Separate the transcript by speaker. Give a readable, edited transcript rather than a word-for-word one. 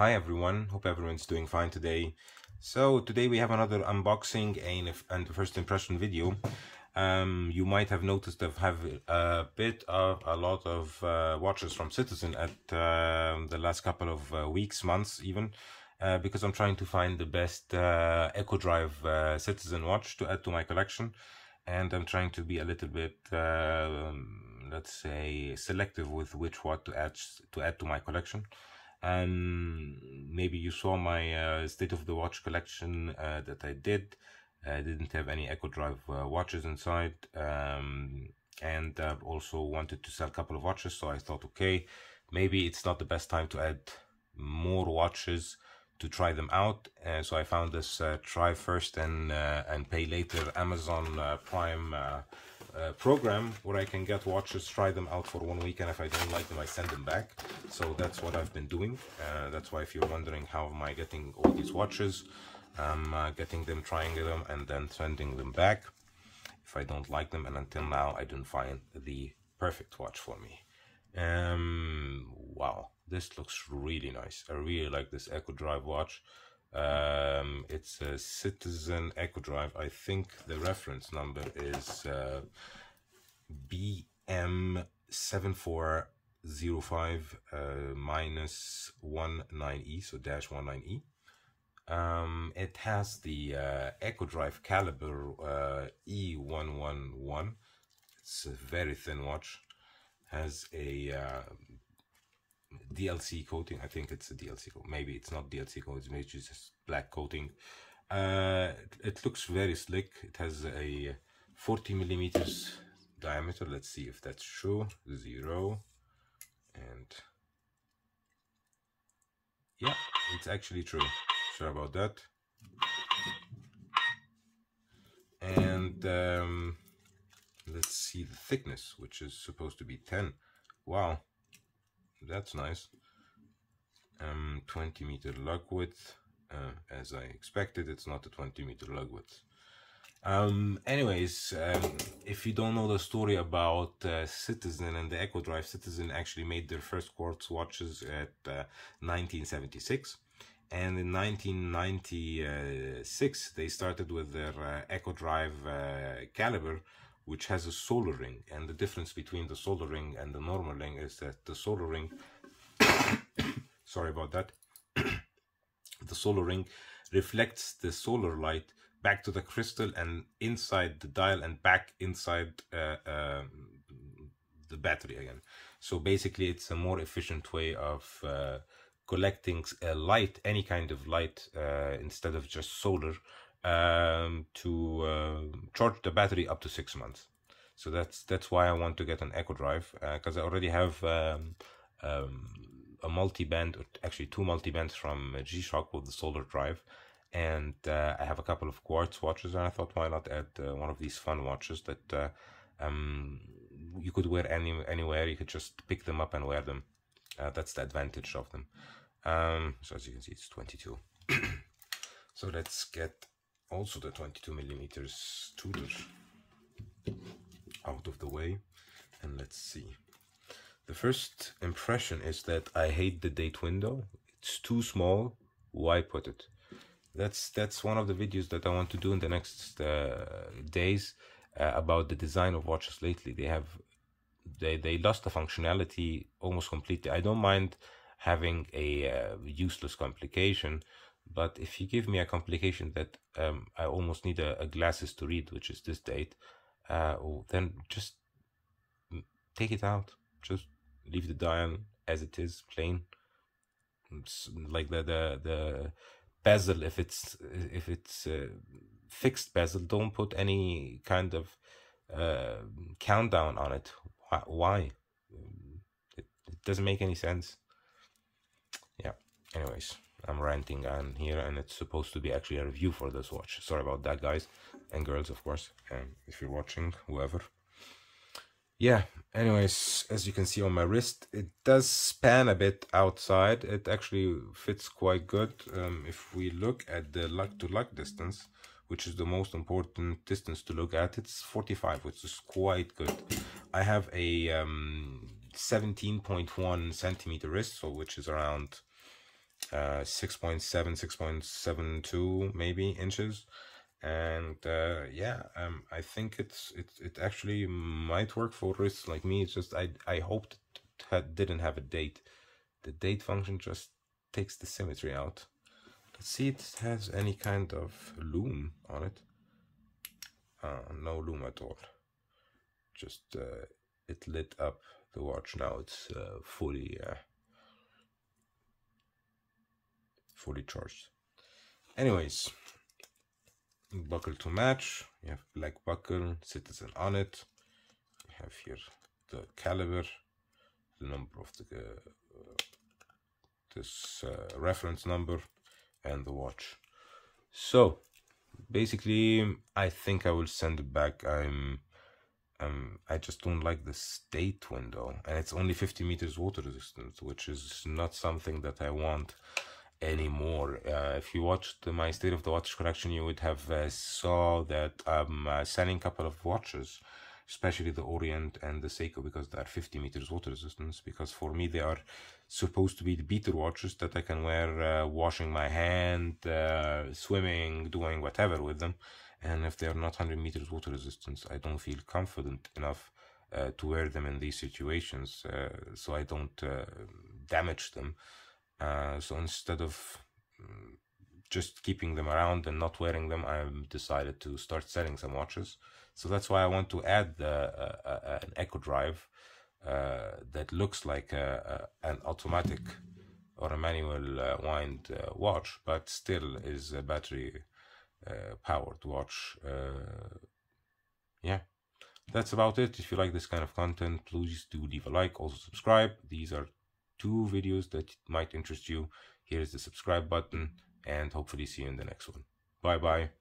Speaker 1: Hi everyone, hope everyone's doing fine today. So today we have another unboxing and first impression video. You might have noticed I've have a lot of watches from Citizen at the last couple of weeks, months even, because I'm trying to find the best Eco-Drive Citizen watch to add to my collection, and I'm trying to be a little bit let's say selective with which one to add to my collection. Maybe you saw my state of the watch collection that I did. I didn't have any Eco-Drive watches inside, and also wanted to sell a couple of watches, so I thought, okay, maybe it's not the best time to add more watches to try them out. So I found this try first and pay later Amazon Prime program where I can get watches, try them out for 1 week, and if I don't like them I send them back. So that's what I've been doing. That's why if you're wondering how am I getting all these watches, I'm getting them, trying them, and then sending them back if I don't like them, and until now I didn't find the perfect watch for me. Wow, this looks really nice. I really like this Eco-Drive watch. It's a Citizen Eco-Drive. I think the reference number is BM7405-19E, so -19E. It has the Eco-Drive caliber E111. It's a very thin watch. Has a DLC coating. I think it's a DLC coating. Maybe it's not DLC coating, maybe it's just black coating. It looks very slick. It has a 40 millimeters diameter. Let's see if that's true. 0, and yeah, it's actually true. Sorry about that. And let's see the thickness, which is supposed to be 10. Wow, that's nice. 20 meter lug width. As I expected, it's not a 20 meter lug width. Anyways, if you don't know the story about Citizen and the Eco-Drive, Citizen actually made their first quartz watches at 1976. And in 1996, they started with their Eco-Drive caliber, which has a solar ring. And the difference between the solar ring and the normal ring is that the solar ring, sorry about that, the solar ring reflects the solar light back to the crystal and inside the dial and back inside the battery again. So basically it's a more efficient way of collecting light, any kind of light, instead of just solar, to charge the battery up to 6 months. So that's why I want to get an Eco-Drive, because I already have a multi-band, or actually 2 multi-bands from G-Shock with the solar drive, and I have a couple of quartz watches, and I thought, why not add one of these fun watches that you could wear anywhere. You could just pick them up and wear them. That's the advantage of them. So as you can see, it's 22. So let's get also the 22 millimeters Tudor out of the way, and let's see. The first impression is that I hate the date window. It's too small. Why put it? That's one of the videos that I want to do in the next days about the design of watches lately. They lost the functionality almost completely. I don't mind having a useless complication, but if you give me a complication that I almost need a glasses to read, which is this date, then just take it out. Just leave the dial as it is, plain. It's like the bezel, if it's fixed bezel, don't put any kind of countdown on it. Why? It doesn't make any sense. Yeah, anyways, I'm ranting on here, and it's supposed to be actually a review for this watch. Sorry about that, guys and girls, of course, if you're watching, whoever. Yeah, anyways, as you can see on my wrist, it does span a bit outside. It actually fits quite good. If we look at the lug to lug distance, which is the most important distance to look at, it's 45, which is quite good. I have a 17.1 centimeter wrist, so which is around 6.7, 6.72 maybe inches. And yeah, I think it actually might work for wrists like me. It's just I hoped it didn't have a date. The date function just takes the symmetry out. Let's see if it has any kind of loom on it. No loom at all. Just it lit up the watch. Now it's fully charged. Anyways, buckle to match. You have black buckle, Citizen on it. We have here the caliber, the number of the this reference number, and the watch. So basically, I think I will send it back. I just don't like the state window, and it's only 50 meters water resistant, which is not something that I want anymore. If you watched my State of the Watch collection, you would have saw that I'm selling a couple of watches, especially the Orient and the Seiko, because they are 50 meters water resistance. Because for me, they are supposed to be the beater watches that I can wear washing my hand, swimming, doing whatever with them. And if they are not 100 meters water resistance, I don't feel confident enough to wear them in these situations, so I don't damage them. So instead of just keeping them around and not wearing them, I decided to start selling some watches. So that's why I want to add an Eco-Drive that looks like an automatic or a manual wind watch, but still is a battery powered watch. Yeah, that's about it. If you like this kind of content, please do leave a like, also subscribe. These are 2 videos that might interest you. Here's the subscribe button, and hopefully see you in the next one. Bye bye.